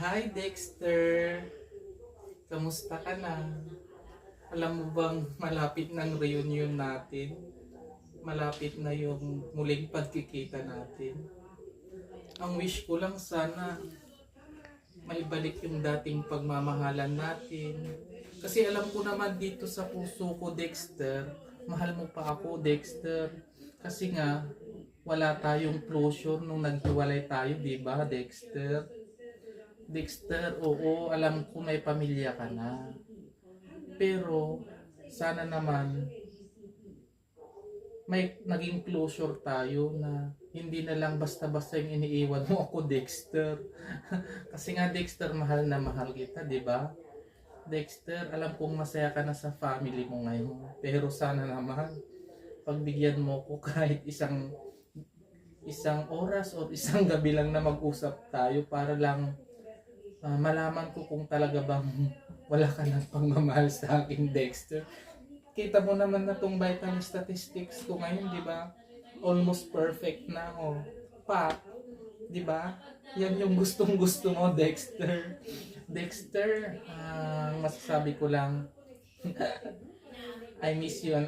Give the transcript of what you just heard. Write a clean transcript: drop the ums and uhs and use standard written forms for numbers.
Hi Dexter! Kamusta ka na? Alam mo bang malapit ng reunion natin? Malapit na yung muling pagkikita natin. Ang wish ko lang sana maibalik yung dating pagmamahalan natin. Kasi alam ko naman dito sa puso ko, Dexter, mahal mo pa ako, Dexter. Kasi nga, wala tayong closure nung naghiwalay tayo, di ba, Dexter? Dexter, oo, alam ko may pamilya ka na. Pero, sana naman, may naging closure tayo na hindi na lang basta-basta yung iniiwan mo ako, Dexter. Kasi nga, Dexter, mahal na mahal kita, di ba? Dexter, alam kong masaya ka na sa family mo ngayon. Pero sana naman, pagbigyan mo ko kahit isang oras o isang gabi lang na mag-usap tayo para lang malaman ko kung talaga bang wala ka ng pagmamahal sa akin, Dexter. Kita mo naman na tong vital statistics ko ngayon, di ba? Almost perfect na ako. Pa, di ba? Yan yung gustong gusto mo, Dexter. Dexter, masasabi ko lang, I miss you.